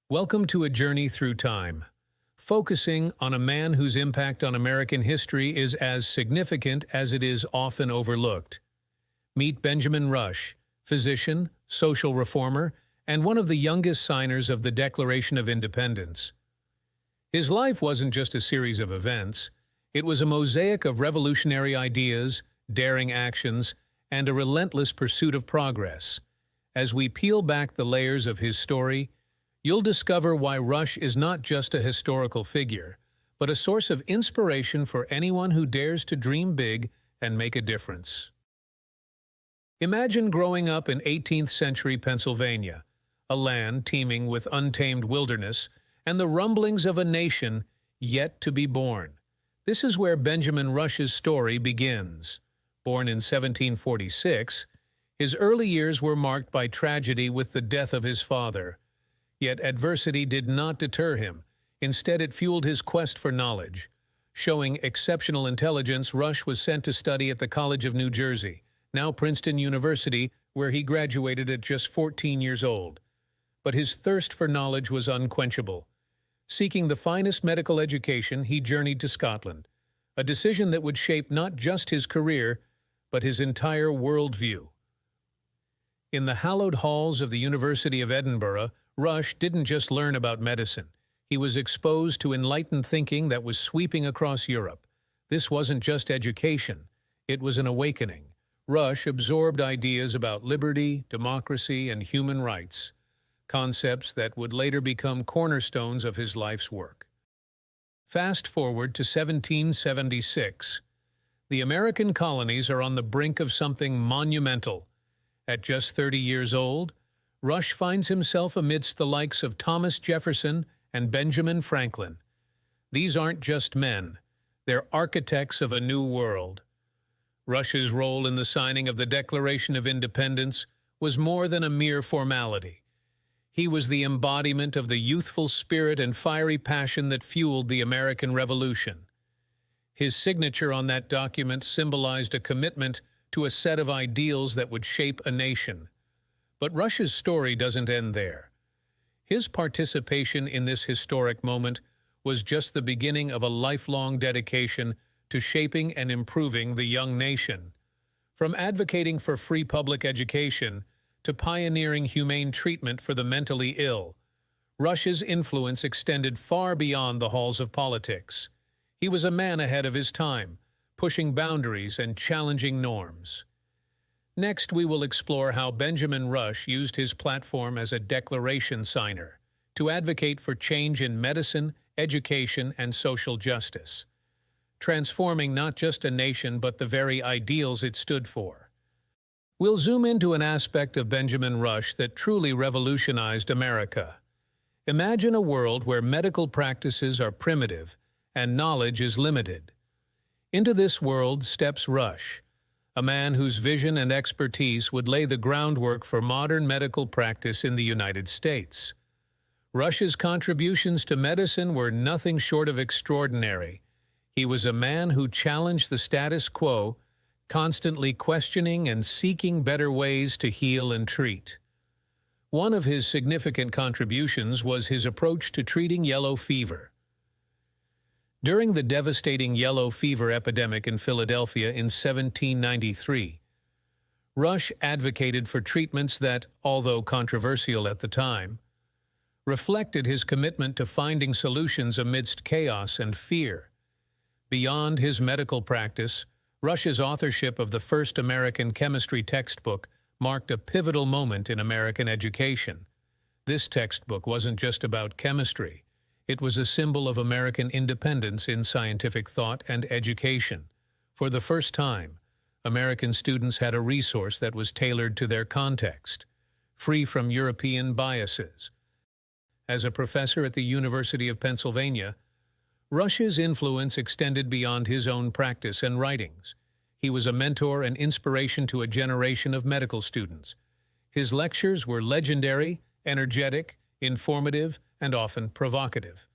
Welcome to a journey through time, focusing on a man whose impact on American history is as significant as it is often overlooked. Meet Benjamin Rush, physician, social reformer, and one of the youngest signers of the Declaration of Independence. His life wasn't just a series of events, it was a mosaic of revolutionary ideas, daring actions, and a relentless pursuit of progress. As we peel back the layers of his story, you'll discover why Rush is not just a historical figure, but a source of inspiration for anyone who dares to dream big and make a difference. Imagine growing up in 18th century Pennsylvania, a land teeming with untamed wilderness and the rumblings of a nation yet to be born. This is where Benjamin Rush's story begins. Born in 1746, his early years were marked by tragedy with the death of his father. Yet adversity did not deter him. Instead, it fueled his quest for knowledge. Showing exceptional intelligence, Rush was sent to study at the College of New Jersey, now Princeton University, where he graduated at just 14 years old. But his thirst for knowledge was unquenchable. Seeking the finest medical education, he journeyed to Scotland, a decision that would shape not just his career, but his entire worldview. In the hallowed halls of the University of Edinburgh, Rush didn't just learn about medicine. He was exposed to enlightened thinking that was sweeping across Europe. This wasn't just education, it was an awakening. Rush absorbed ideas about liberty, democracy, and human rights, concepts that would later become cornerstones of his life's work. Fast forward to 1776. The American colonies are on the brink of something monumental. At just 30 years old, Rush finds himself amidst the likes of Thomas Jefferson and Benjamin Franklin. These aren't just men, they're architects of a new world. Rush's role in the signing of the Declaration of Independence was more than a mere formality. He was the embodiment of the youthful spirit and fiery passion that fueled the American Revolution. His signature on that document symbolized a commitment to a set of ideals that would shape a nation. But Rush's story doesn't end there. His participation in this historic moment was just the beginning of a lifelong dedication to shaping and improving the young nation. From advocating for free public education to pioneering humane treatment for the mentally ill, Rush's influence extended far beyond the halls of politics. He was a man ahead of his time, pushing boundaries and challenging norms. Next, we will explore how Benjamin Rush used his platform as a declaration signer to advocate for change in medicine, education, and social justice, transforming not just a nation but the very ideals it stood for. We'll zoom into an aspect of Benjamin Rush that truly revolutionized America. Imagine a world where medical practices are primitive and knowledge is limited. Into this world steps Rush, a man whose vision and expertise would lay the groundwork for modern medical practice in the United States. Rush's contributions to medicine were nothing short of extraordinary. He was a man who challenged the status quo, constantly questioning and seeking better ways to heal and treat. One of his significant contributions was his approach to treating yellow fever. During the devastating yellow fever epidemic in Philadelphia in 1793, Rush advocated for treatments that, although controversial at the time, reflected his commitment to finding solutions amidst chaos and fear. Beyond his medical practice, Rush's authorship of the first American chemistry textbook marked a pivotal moment in American education. This textbook wasn't just about chemistry. It was a symbol of American independence in scientific thought and education. For the first time, American students had a resource that was tailored to their context, free from European biases. As a professor at the University of Pennsylvania, Rush's influence extended beyond his own practice and writings. He was a mentor and inspiration to a generation of medical students. His lectures were legendary, energetic, informative, and often provocative.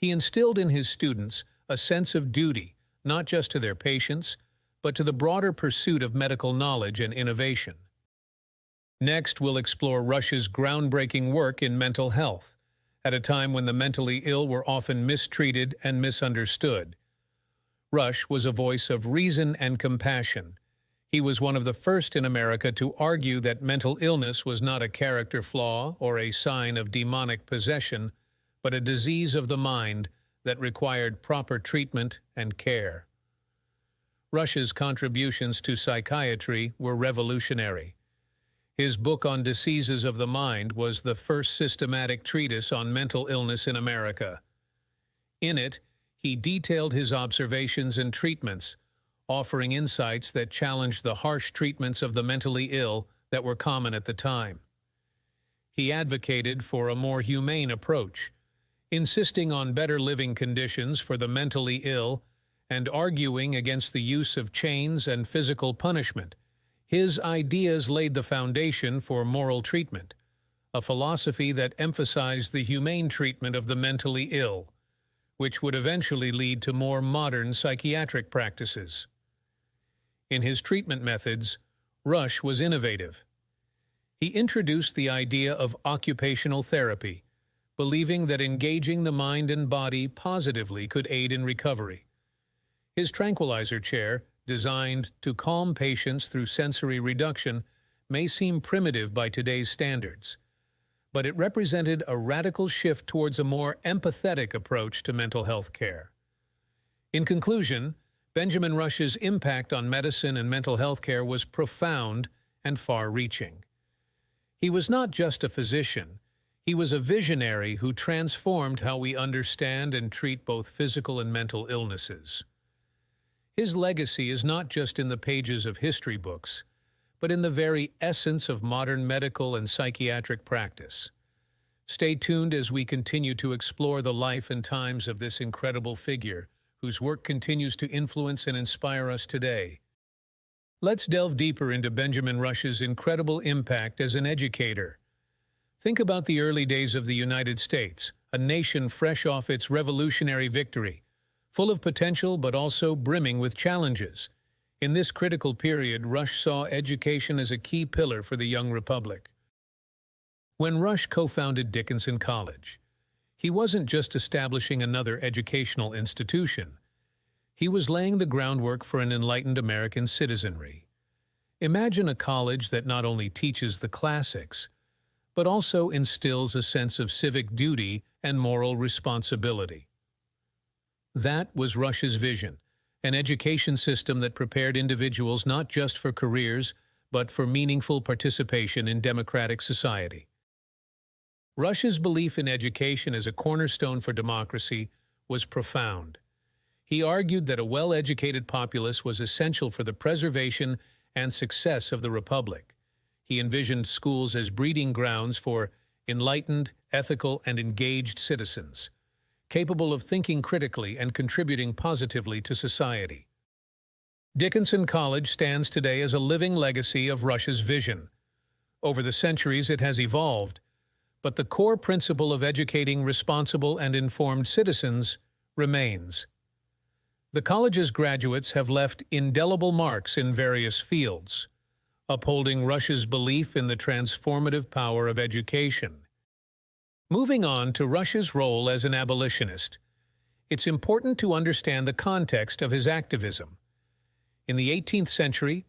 He instilled in his students a sense of duty, not just to their patients, but to the broader pursuit of medical knowledge and innovation. Next, we'll explore Rush's groundbreaking work in mental health. at a time when the mentally ill were often mistreated and misunderstood. Rush was a voice of reason and compassion. He was one of the first in America to argue that mental illness was not a character flaw or a sign of demonic possession, but a disease of the mind that required proper treatment and care. Rush's contributions to psychiatry were revolutionary. His book on diseases of the mind was the first systematic treatise on mental illness in America. In it, he detailed his observations and treatments, offering insights that challenged the harsh treatments of the mentally ill that were common at the time. He advocated for a more humane approach, insisting on better living conditions for the mentally ill and arguing against the use of chains and physical punishment. His ideas laid the foundation for moral treatment, a philosophy that emphasized the humane treatment of the mentally ill, which would eventually lead to more modern psychiatric practices. In his treatment methods, Rush was innovative. He introduced the idea of occupational therapy, believing that engaging the mind and body positively could aid in recovery. His tranquilizer chair, designed to calm patients through sensory reduction, may seem primitive by today's standards, but it represented a radical shift towards a more empathetic approach to mental health care. In conclusion, Benjamin Rush's impact on medicine and mental health care was profound and far-reaching. He was not just a physician, he was a visionary who transformed how we understand and treat both physical and mental illnesses. His legacy is not just in the pages of history books, but in the very essence of modern medical and psychiatric practice. Stay tuned as we continue to explore the life and times of this incredible figure, whose work continues to influence and inspire us today. Let's delve deeper into Benjamin Rush's incredible impact as an educator. Think about the early days of the United States, a nation fresh off its revolutionary victory, full of potential but also brimming with challenges. In this critical period, Rush saw education as a key pillar for the young republic. When Rush co-founded Dickinson College, he wasn't just establishing another educational institution. He was laying the groundwork for an enlightened American citizenry. Imagine a college that not only teaches the classics, but also instills a sense of civic duty and moral responsibility. That was Rush's vision, an education system that prepared individuals not just for careers, but for meaningful participation in democratic society. Rush's belief in education as a cornerstone for democracy was profound. He argued that a well-educated populace was essential for the preservation and success of the republic. He envisioned schools as breeding grounds for enlightened, ethical, and engaged citizens, capable of thinking critically and contributing positively to society. Dickinson College stands today as a living legacy of Rush's vision. Over the centuries, it has evolved, but the core principle of educating responsible and informed citizens remains. The college's graduates have left indelible marks in various fields, upholding Rush's belief in the transformative power of education. Moving on to Rush's role as an abolitionist, it's important to understand the context of his activism. In the 18th century,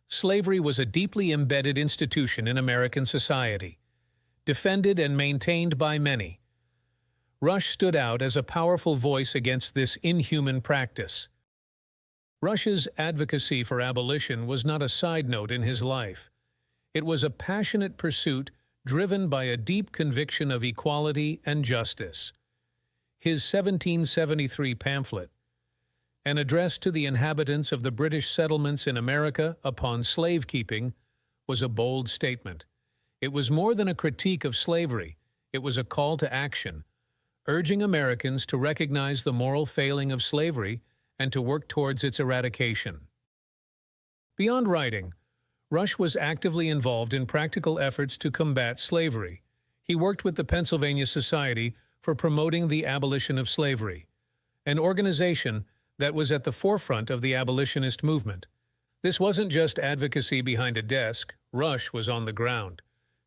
slavery was a deeply embedded institution in American society, defended and maintained by many. Rush stood out as a powerful voice against this inhuman practice. Rush's advocacy for abolition was not a side note in his life. It was a passionate pursuit driven by a deep conviction of equality and justice. His 1773 pamphlet, an address to the inhabitants of the British settlements in America upon slave-keeping, was a bold statement. It was more than a critique of slavery. It was a call to action, urging Americans to recognize the moral failing of slavery and to work towards its eradication. Beyond writing, Rush was actively involved in practical efforts to combat slavery. He worked with the Pennsylvania Society for promoting the abolition of slavery, an organization that was at the forefront of the abolitionist movement. This wasn't just advocacy behind a desk. Rush was on the ground,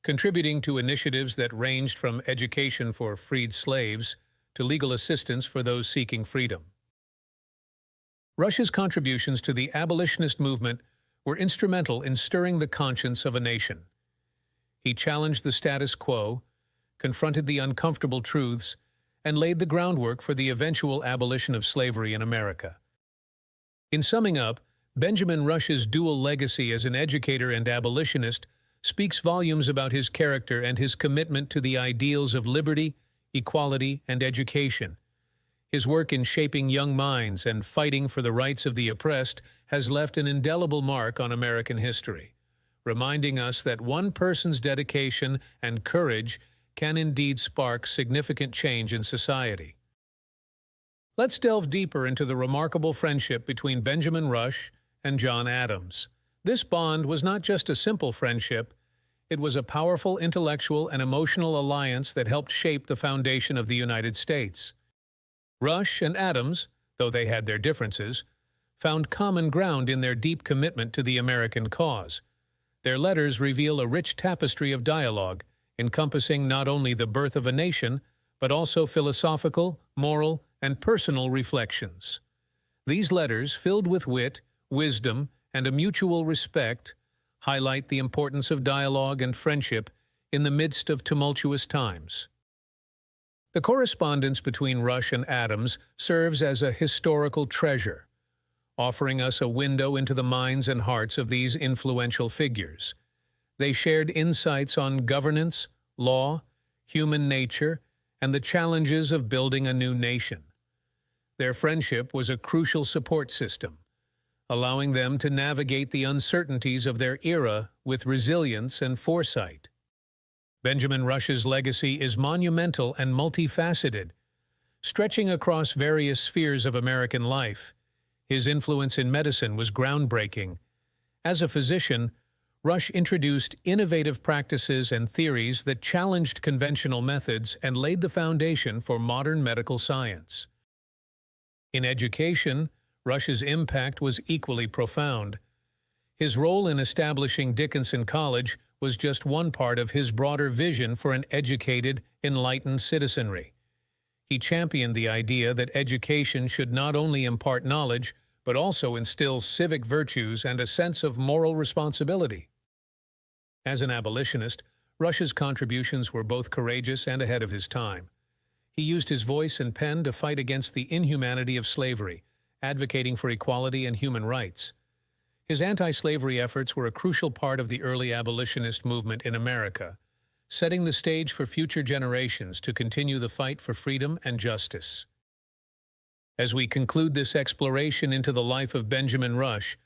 contributing to initiatives that ranged from education for freed slaves to legal assistance for those seeking freedom. Rush's contributions to the abolitionist movement were instrumental in stirring the conscience of a nation. He challenged the status quo, confronted the uncomfortable truths, and laid the groundwork for the eventual abolition of slavery in America. In summing up, Benjamin Rush's dual legacy as an educator and abolitionist speaks volumes about his character and his commitment to the ideals of liberty, equality, and education. His work in shaping young minds and fighting for the rights of the oppressed has left an indelible mark on American history, reminding us that one person's dedication and courage can indeed spark significant change in society. Let's delve deeper into the remarkable friendship between Benjamin Rush and John Adams. This bond was not just a simple friendship, it was a powerful intellectual and emotional alliance that helped shape the foundation of the United States. Rush and Adams, though they had their differences, found common ground in their deep commitment to the American cause. Their letters reveal a rich tapestry of dialogue, encompassing not only the birth of a nation, but also philosophical, moral, and personal reflections. These letters, filled with wit, wisdom, and a mutual respect, highlight the importance of dialogue and friendship in the midst of tumultuous times. The correspondence between Rush and Adams serves as a historical treasure, offering us a window into the minds and hearts of these influential figures. They shared insights on governance, law, human nature, and the challenges of building a new nation. Their friendship was a crucial support system, allowing them to navigate the uncertainties of their era with resilience and foresight. Benjamin Rush's legacy is monumental and multifaceted, stretching across various spheres of American life. His influence in medicine was groundbreaking. As a physician, Rush introduced innovative practices and theories that challenged conventional methods and laid the foundation for modern medical science. In education, Rush's impact was equally profound. His role in establishing Dickinson College was just one part of his broader vision for an educated, enlightened citizenry. He championed the idea that education should not only impart knowledge, but also instill civic virtues and a sense of moral responsibility. As an abolitionist, Rush's contributions were both courageous and ahead of his time. He used his voice and pen to fight against the inhumanity of slavery, advocating for equality and human rights. His anti-slavery efforts were a crucial part of the early abolitionist movement in America, setting the stage for future generations to continue the fight for freedom and justice. As we conclude this exploration into the life of Benjamin Rush,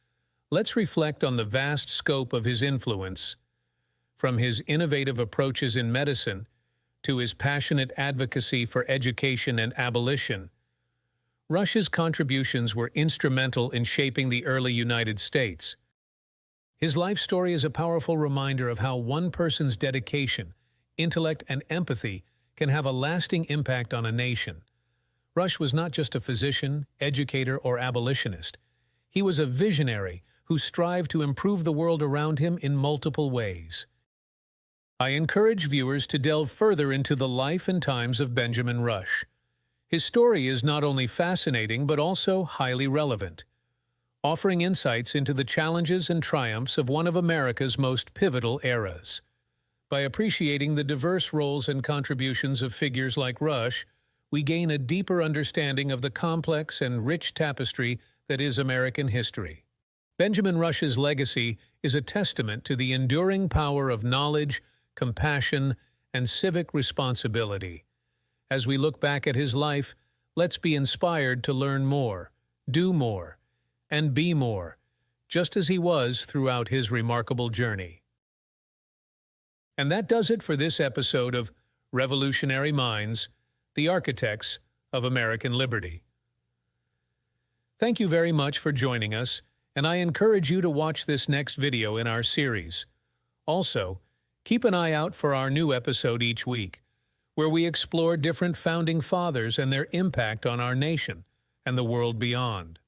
let's reflect on the vast scope of his influence, from his innovative approaches in medicine to his passionate advocacy for education and abolition. Rush's contributions were instrumental in shaping the early United States. His life story is a powerful reminder of how one person's dedication, intellect, and empathy can have a lasting impact on a nation. Rush was not just a physician, educator, or abolitionist. He was a visionary who strived to improve the world around him in multiple ways. I encourage viewers to delve further into the life and times of Benjamin Rush. His story is not only fascinating but also highly relevant, offering insights into the challenges and triumphs of one of America's most pivotal eras. By appreciating the diverse roles and contributions of figures like Rush, we gain a deeper understanding of the complex and rich tapestry that is American history. Benjamin Rush's legacy is a testament to the enduring power of knowledge, compassion, and civic responsibility. As we look back at his life, let's be inspired to learn more, do more, and be more, just as he was throughout his remarkable journey. And that does it for this episode of Revolutionary Minds, the Architects of American Liberty. Thank you very much for joining us, and I encourage you to watch this next video in our series. Also, keep an eye out for our new episode each week, where we explore different founding fathers and their impact on our nation and the world beyond.